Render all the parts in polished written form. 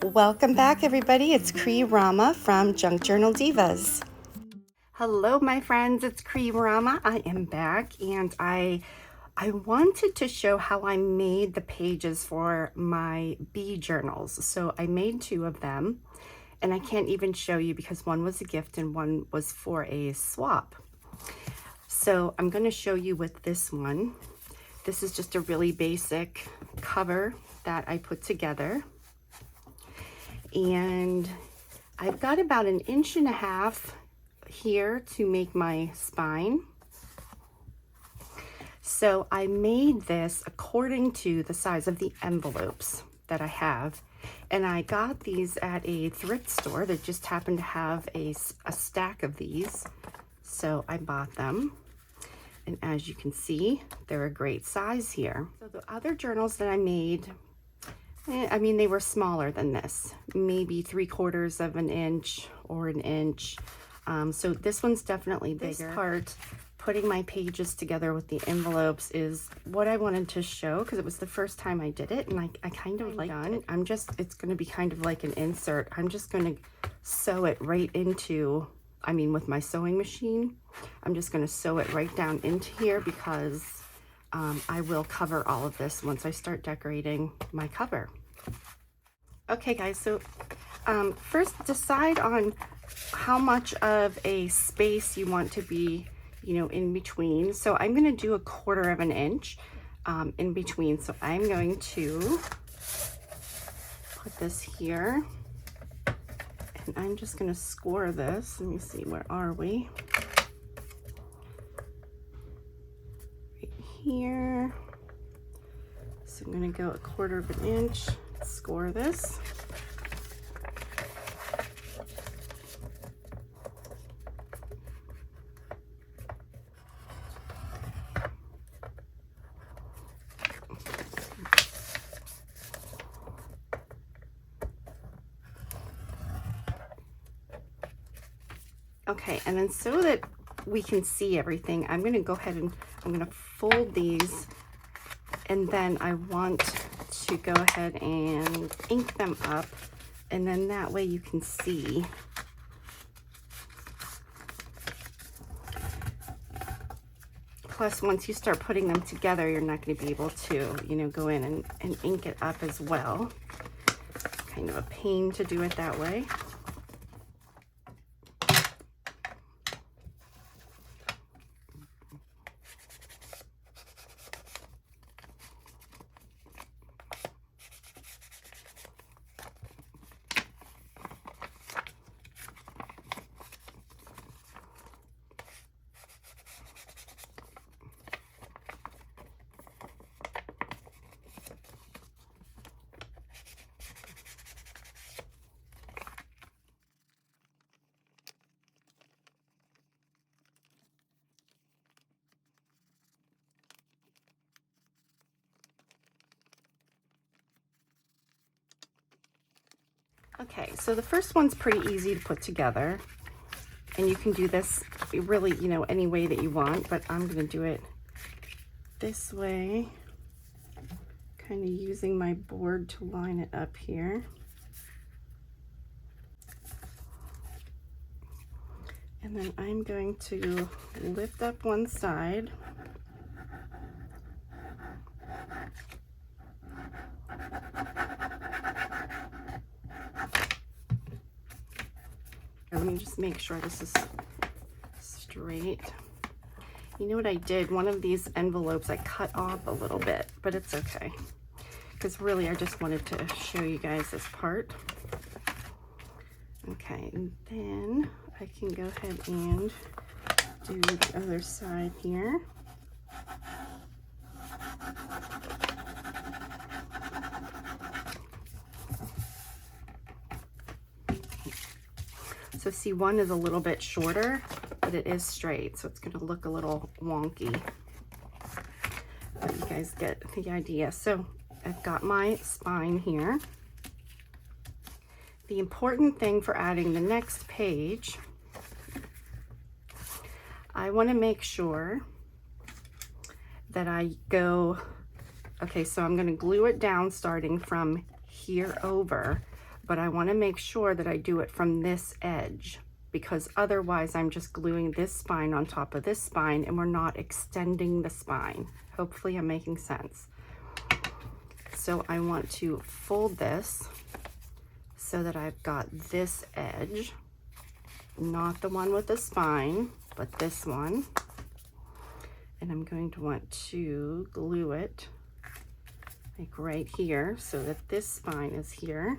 Welcome back, everybody. It's Rama from Junk Journal Divas. Hello, my friends. It's Rama. I am back, and I wanted to show how I made the pages for my bee journals. So I made 2 of them, and I can't even show you because one was a gift and one was for a swap. So I'm going to show you with this one. This is just a really basic cover that I put together. And I've got about 1.5 inches here to make my spine. So I made this according to the size of the envelopes that I have. And I got these at a thrift store that just happened to have a stack of these. So I bought them. And as you can see, they're a great size here. So the other journals that I made, I mean, they were smaller than this, maybe 3/4 of an inch or 1 inch. So this one's definitely bigger. This part, putting my pages together with the envelopes, is what I wanted to show because it was the first time I did it, and I kind of like it. It's going to be kind of like an insert. I'm just going to sew it right into, with my sewing machine, I'm just going to sew it right down into here because I will cover all of this once I start decorating my cover. Okay guys, so first decide on how much of a space you want to be, in between. So I'm going to do 1/4 of an inch in between. So I'm going to put this here, and I'm just going to score this. Let me see, where are we? Here. So I'm going to go 1/4 of an inch, score this. Okay, and then so that we can see everything, I'm going to go ahead and I'm going to fold these, and then I want to go ahead and ink them up, and then that way you can see. Plus, once you start putting them together, you're not going to be able to, go in and ink it up as well. It's kind of a pain to do it that way. Okay, so the first one's pretty easy to put together, and you can do this really, any way that you want, but I'm going to do it this way, kind of using my board to line it up here. And then I'm going to lift up one side. Let me just make sure this is straight. You know what I did? One of these envelopes I cut off a little bit, but it's okay. Because really I just wanted to show you guys this part. Okay, and then I can go ahead and do the other side here. So see, one is a little bit shorter, but it is straight, so it's going to look a little wonky. But you guys get the idea. So I've got my spine here. The important thing for adding the next page, I want to make sure that I go, okay, so I'm going to glue it down starting from here over, but I want to make sure that I do it from this edge, because otherwise I'm just gluing this spine on top of this spine and we're not extending the spine. Hopefully I'm making sense. So I want to fold this so that I've got this edge, not the one with the spine, but this one. And I'm going to want to glue it like right here so that this spine is here.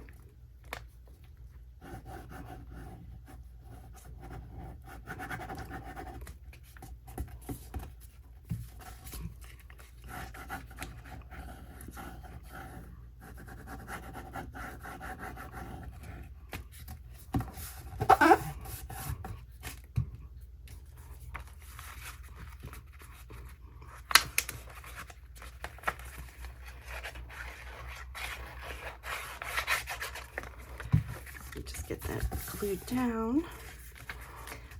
Just get that glued down.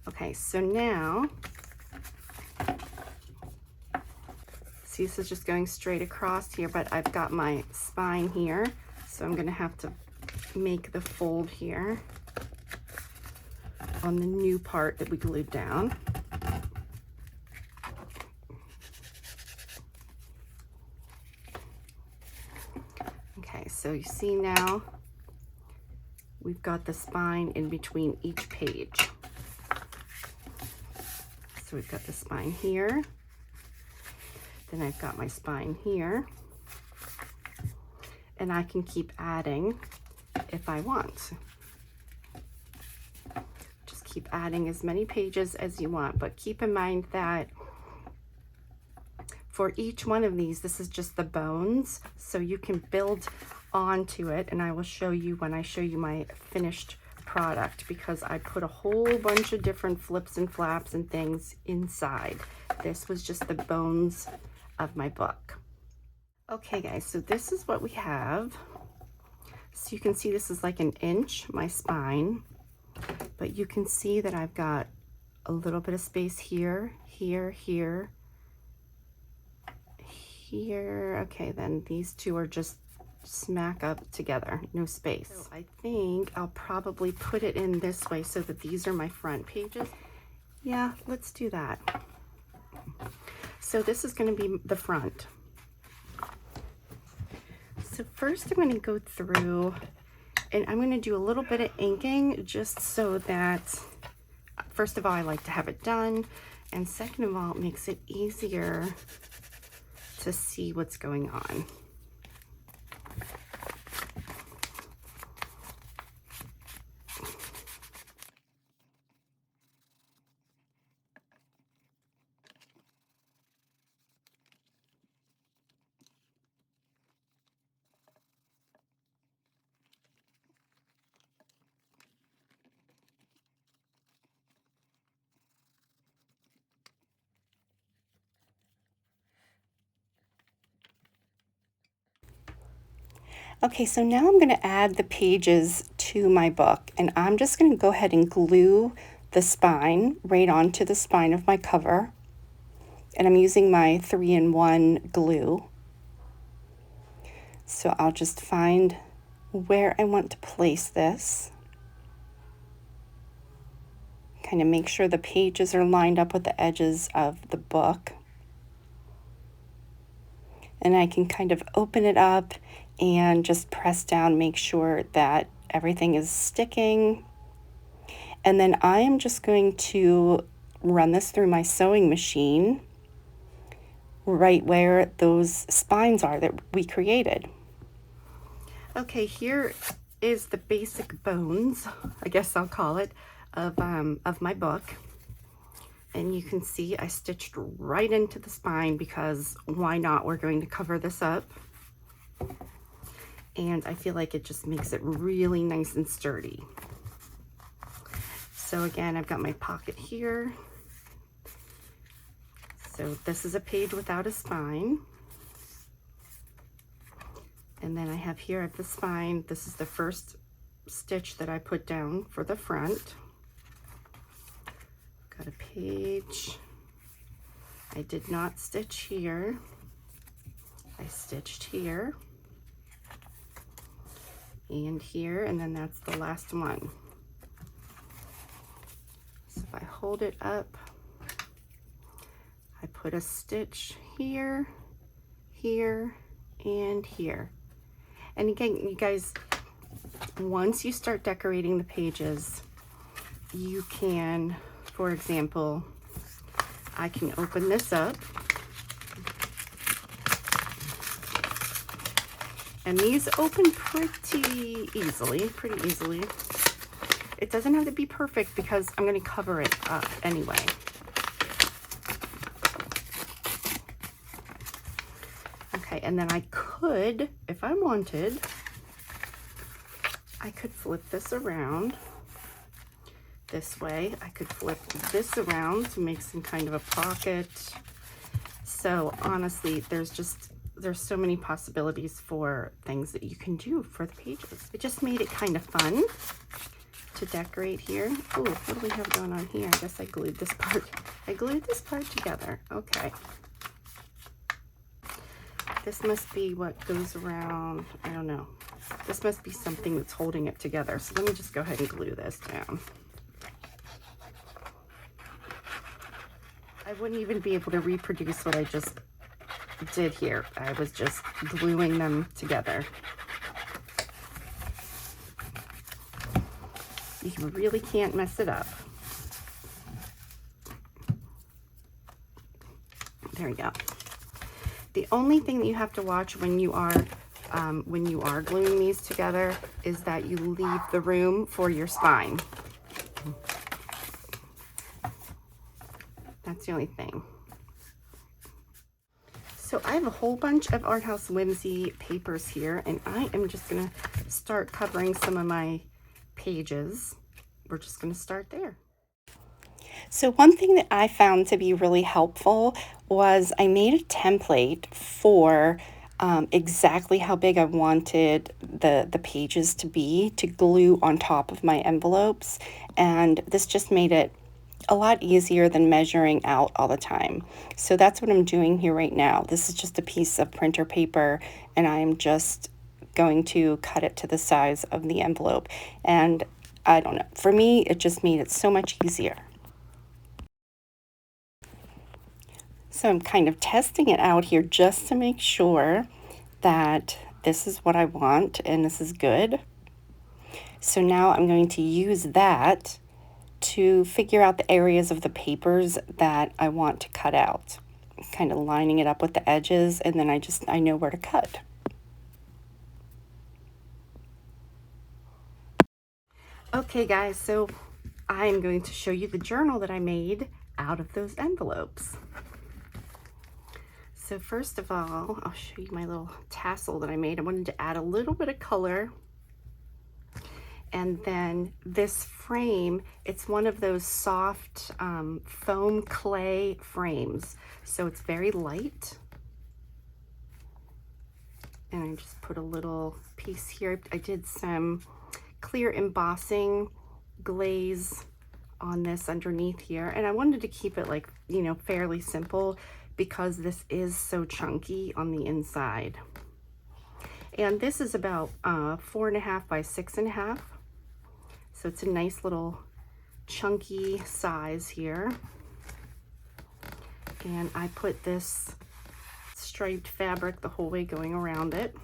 Okay, so now, see, this is just going straight across here, but I've got my spine here, so I'm gonna have to make the fold here on the new part that we glued down. Okay, so you see now, we've got the spine in between each page. So we've got the spine here, then I've got my spine here, and I can keep adding if I want. Just keep adding as many pages as you want, but keep in mind that for each one of these, this is just the bones, so you can build onto it, and I will show you when I show you my finished product, because I put a whole bunch of different flips and flaps and things inside. This was just the bones of my book. Okay guys, so this is what we have. So you can see this is like 1 inch, my spine, but you can see that I've got a little bit of space here, here, here, here. Okay, then these two are just smack up together, no space. So I think I'll probably put it in this way so that these are my front pages. Yeah, let's do that. So this is going to be the front. So first I'm going to go through and I'm going to do a little bit of inking, just so that, first of all, I like to have it done, and second of all, it makes it easier to see what's going on. Okay, so now I'm going to add the pages to my book, and I'm just going to go ahead and glue the spine right onto the spine of my cover. And I'm using my 3-in-1 glue. So I'll just find where I want to place this. Kind of make sure the pages are lined up with the edges of the book. And I can kind of open it up and just press down, make sure that everything is sticking. And then I am just going to run this through my sewing machine right where those spines are that we created. Okay, here is the basic bones, I guess I'll call it, of my book. And you can see I stitched right into the spine because why not? We're going to cover this up. And I feel like it just makes it really nice and sturdy. So again, I've got my pocket here. So this is a page without a spine. And then I have here at the spine, this is the first stitch that I put down for the front. Got a page. I did not stitch here. I stitched here. and here, and then that's the last one. So if I hold it up, I put a stitch here, here, and here. And again, you guys, once you start decorating the pages, you can, for example, I can open this up. And these open pretty easily. It doesn't have to be perfect because I'm going to cover it up anyway. Okay, and then I could, if I wanted, I could flip this around this way. I could flip this around to make some kind of a pocket. So honestly, there's so many possibilities for things that you can do for the pages. It just made it kind of fun to decorate here. Oh, what do we have going on here? I guess I glued this part. I glued this part together. Okay. This must be what goes around. I don't know. This must be something that's holding it together. So let me just go ahead and glue this down. I wouldn't even be able to reproduce what I just did here. I was just gluing them together. You really can't mess it up. There we go. The only thing that you have to watch when you are gluing these together is that you leave the room for your spine. That's the only thing. So I have a whole bunch of House Whimsy papers here, and I am just gonna start covering some of my pages. We're just gonna start there. So one thing that I found to be really helpful was I made a template for exactly how big I wanted the pages to be to glue on top of my envelopes, and this just made it a lot easier than measuring out all the time. So that's what I'm doing here right now. This is just a piece of printer paper, and I'm just going to cut it to the size of the envelope. And I don't know, for me, it just made it so much easier. So I'm kind of testing it out here just to make sure that this is what I want and this is good. So now I'm going to use that to figure out the areas of the papers that I want to cut out. Kind of lining it up with the edges, and then I know where to cut. Okay guys, so I'm going to show you the journal that I made out of those envelopes. So first of all, I'll show you my little tassel that I made. I wanted to add a little bit of color. And then this frame, it's one of those soft foam clay frames. So it's very light. And I just put a little piece here. I did some clear embossing glaze on this underneath here. And I wanted to keep it like, you know, fairly simple because this is so chunky on the inside. And this is about 4.5 by 6.5. So it's a nice little chunky size here. And I put this striped fabric the whole way going around it.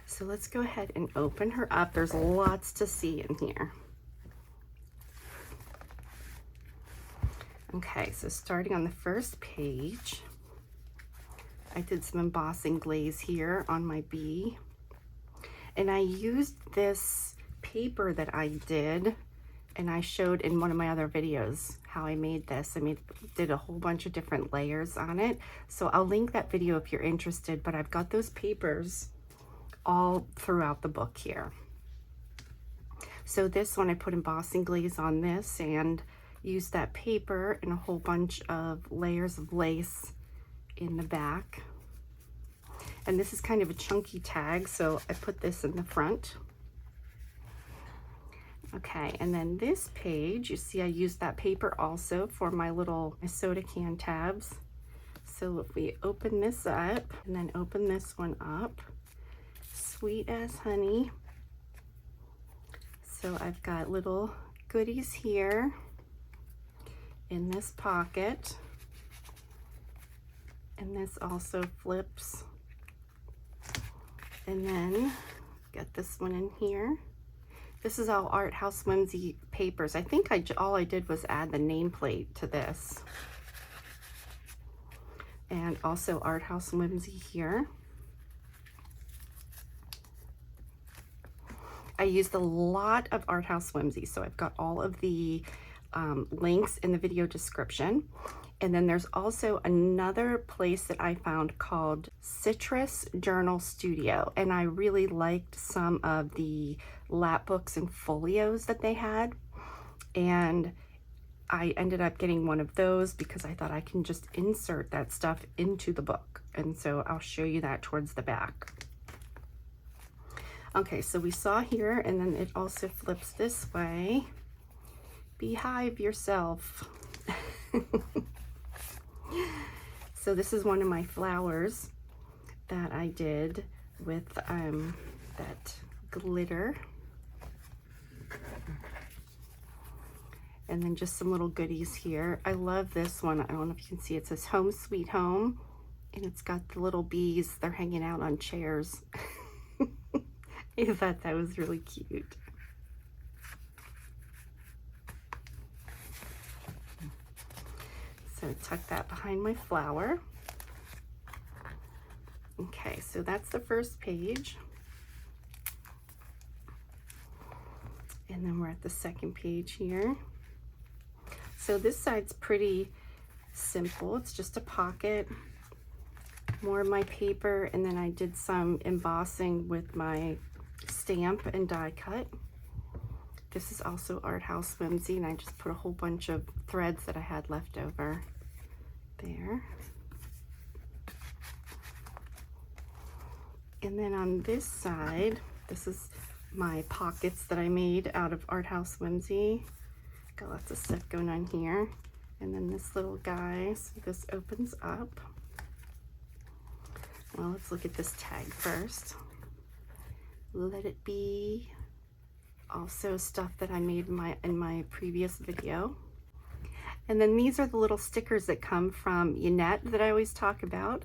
So let's go ahead and open her up. There's lots to see in here. Okay, so starting on the first page, I did some embossing glaze here on my bee. And I used this paper that I did, and I showed in one of my other videos how I made this. I did a whole bunch of different layers on it. So I'll link that video if you're interested, but I've got those papers all throughout the book here. So this one, I put embossing glaze on this and used that paper and a whole bunch of layers of lace in the back. And this is kind of a chunky tag, so I put this in the front. Okay, and then this page, you see I used that paper also for my soda can tabs. So if we open this up and then open this one up, Sweet as honey. So I've got little goodies here in this pocket, and this also flips, and then got this one in here. This is all House Whimsy papers. I think all I did was add the nameplate to this, and also House Whimsy here. I used a lot of House Whimsy, so I've got all of the links in the video description. And then there's also another place that I found called Citrus Journal Studio, and I really liked some of the lap books and folios that they had, and I ended up getting one of those because I thought I can just insert that stuff into the book, and so I'll show you that towards the back. Okay, so we saw here, and then it also flips this way. Beehive yourself. So this is one of my flowers that I did with that glitter. And then just some little goodies here. I love this one. I don't know if you can see, it says Home Sweet Home, and it's got the little bees. They're hanging out on chairs. I thought that was really cute. So tuck that behind my flower. Okay, so that's the first page. And then we're at the second page here. So this side's pretty simple. It's just a pocket, more of my paper, and then I did some embossing with my stamp and die cut. This is also House Whimsy, and I just put a whole bunch of threads that I had left over there. And then on this side, this is my pockets that I made out of House Whimsy. Got lots of stuff going on here. And then this little guy, so this opens up. Well, let's look at this tag first. Let it be. Also stuff that I made in my previous video. And then these are the little stickers that come from YANETTE that I always talk about,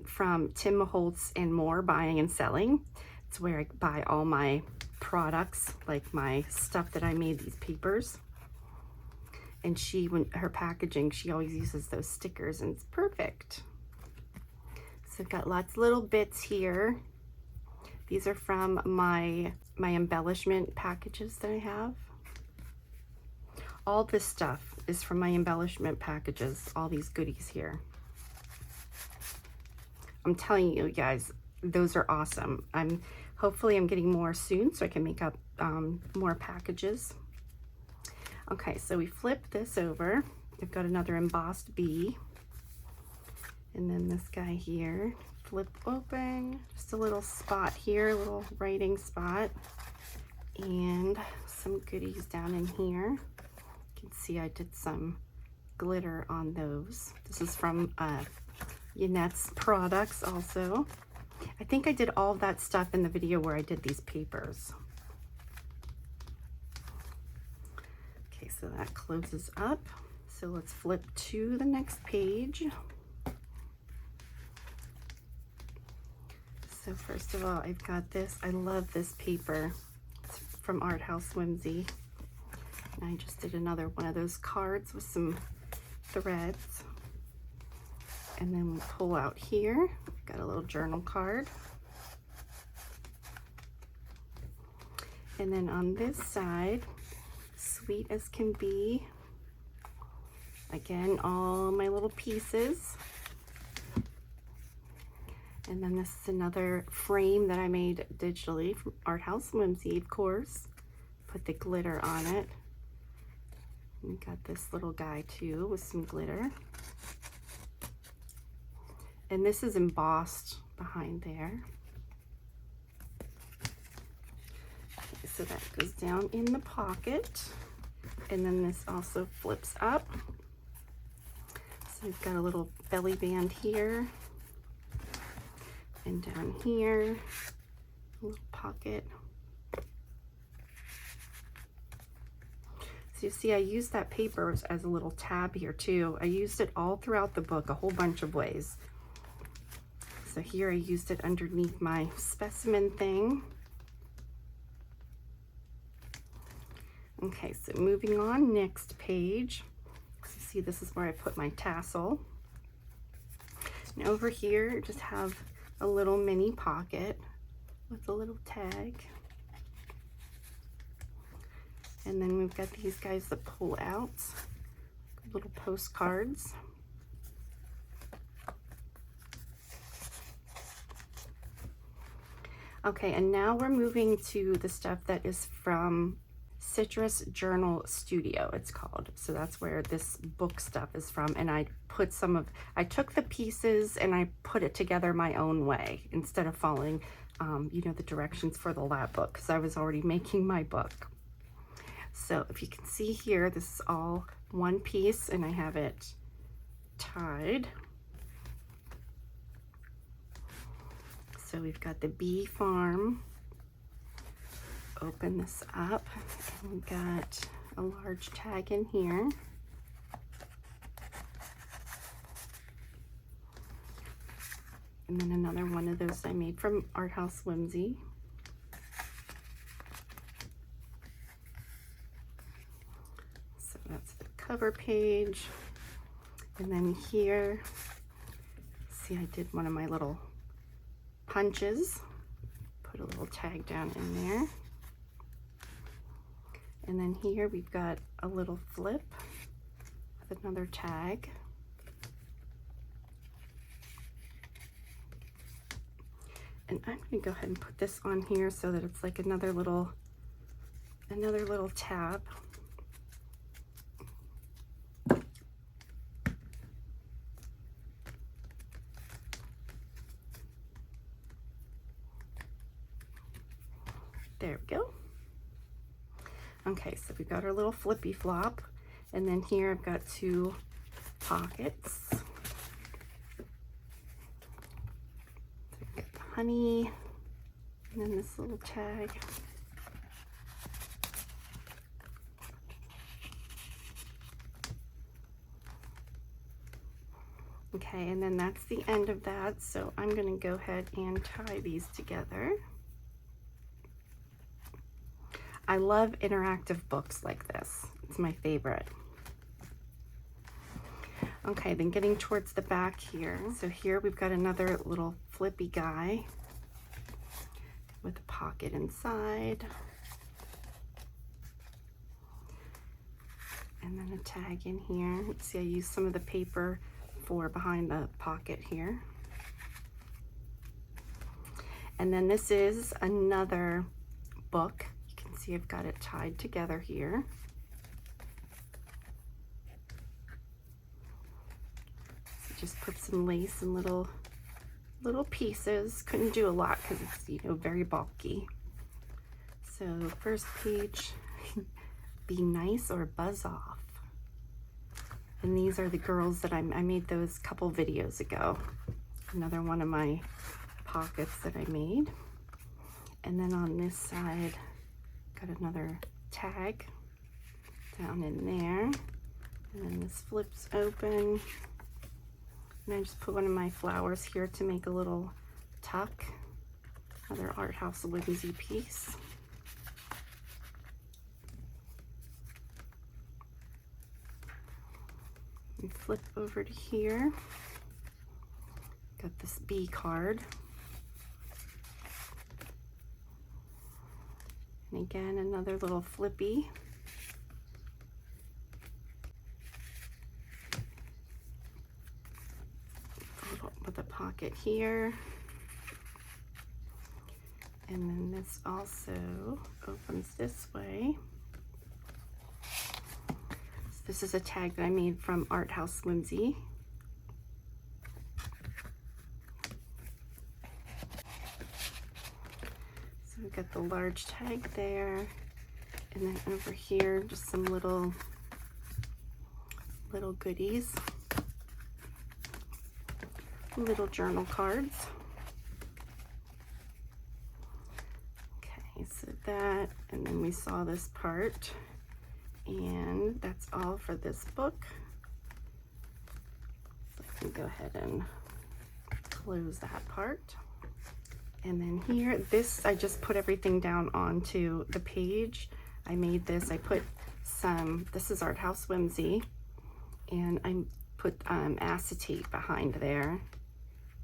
from Tim Holtz and More Buying and Selling. It's where I buy all my products, like my stuff that I made, these papers. And when her packaging, she always uses those stickers, and it's perfect. So I've got lots of little bits here. These are from my embellishment packages that I have. All this stuff is from my embellishment packages, all these goodies here. I'm telling you guys, those are awesome. Hopefully I'm getting more soon so I can make up more packages. Okay, so we flip this over. I've got another embossed bee. And then this guy here, flip open, just a little spot here, a little writing spot, and some goodies down in here. You can see I did some glitter on those. This is from YANETTE's products also. I think I did all of that stuff in the video where I did these papers. Okay, so that closes up. So let's flip to the next page. So first of all, I've got this. I love this paper. It's from House Whimsy. And I just did another one of those cards with some threads. And then we'll pull out here. Got a little journal card. And then on this side, sweet as can be. Again, all my little pieces. And then this is another frame that I made digitally from House Whimsy, of course. Put the glitter on it. And we got this little guy too with some glitter. And this is embossed behind there. Okay, so that goes down in the pocket. And then this also flips up. So we've got a little belly band here. And down here, A little pocket. So you see, I used that paper as a little tab here too. I used it all throughout the book, a whole bunch of ways. So here I used it underneath my specimen thing. Okay, so moving on, next page. So you see, this is where I put my tassel. And over here, just have a little mini pocket with a little tag. And then we've got these guys that pull out, little postcards. Okay, and now we're moving to the stuff that is from Citrus Journal Studio, it's called. So that's where this book stuff is from. And I took the pieces and I put it together my own way instead of following, you know, the directions for the lab book, because I was already making my book. So if you can see here, this is all one piece and I have it tied. So we've got the bee farm. Open this up. And we've got a large tag in here. And then another one of those I made from House Whimsy. So that's the cover page. And then here, see, I did one of my little punches. Put a little tag down in there. And then here we've got a little flip with another tag. And I'm going to go ahead and put this on here so that it's like another little tab. There we go. Okay, so we've got our little flippy flop, and then here I've got two pockets. So we've got the honey, and then this little tag. Okay, and then that's the end of that, so I'm going to go ahead and tie these together. I love interactive books like this. It's my favorite. Okay, then getting towards the back here. So here we've got another little flippy guy with a pocket inside. And then a tag in here. Let's see, I used some of the paper for behind the pocket here. And then this is another book. See, I've got it tied together here. So just put some lace and little pieces. Couldn't do a lot because it's, you know, very bulky. So first page, be nice or buzz off. And these are the girls that I made those couple videos ago. Another one of my pockets that I made. And then on this side, got another tag down in there, and then this flips open, and I just put one of my flowers here to make a little tuck. Another House Whimsy piece. And flip over to here. Got this bee card. And again, another little flippy. With a pocket here. And then this also opens this way. So this is a tag that I made from House Whimsy. So we've got the large tag there, and then over here, just some little goodies, little journal cards. Okay, so that, and then we saw this part, and that's all for this book. So I can go ahead and close that part. And then here, this, I just put everything down onto the page. I made this, I put some, this is Art House Whimsy, and I put acetate behind there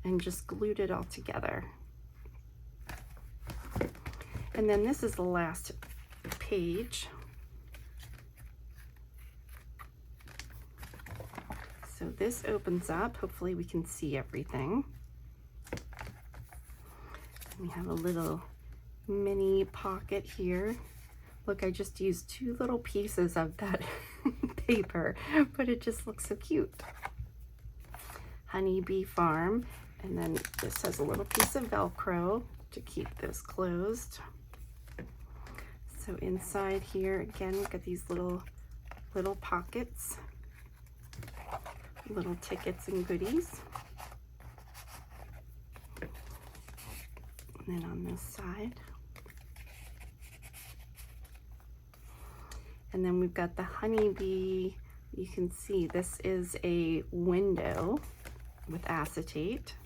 and just glued it all together. And then this is the last page. So this opens up, hopefully we can see everything. We have a little mini pocket here. Look, I just used 2 little pieces of that paper, but it just looks so cute. Honeybee Farm, and then this has a little piece of Velcro to keep this closed. So inside here, again, we've got these little pockets, little tickets and goodies. And then on this side. And then we've got the honeybee. You can see this is a window with acetate.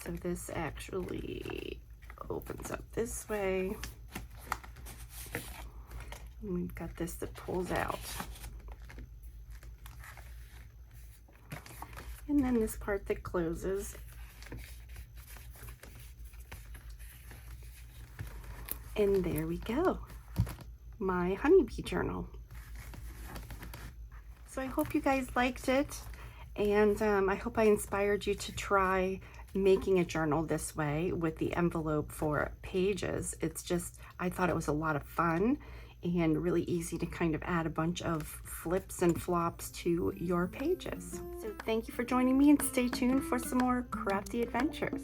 So this actually opens up this way. And we've got this that pulls out. And then this part that closes. And there we go, my honeybee journal. So I hope you guys liked it, and I hope I inspired you to try making a journal this way with the envelope for pages. It's just, I thought it was a lot of fun and really easy to kind of add a bunch of flips and flops to your pages. So thank you for joining me, and stay tuned for some more crafty adventures.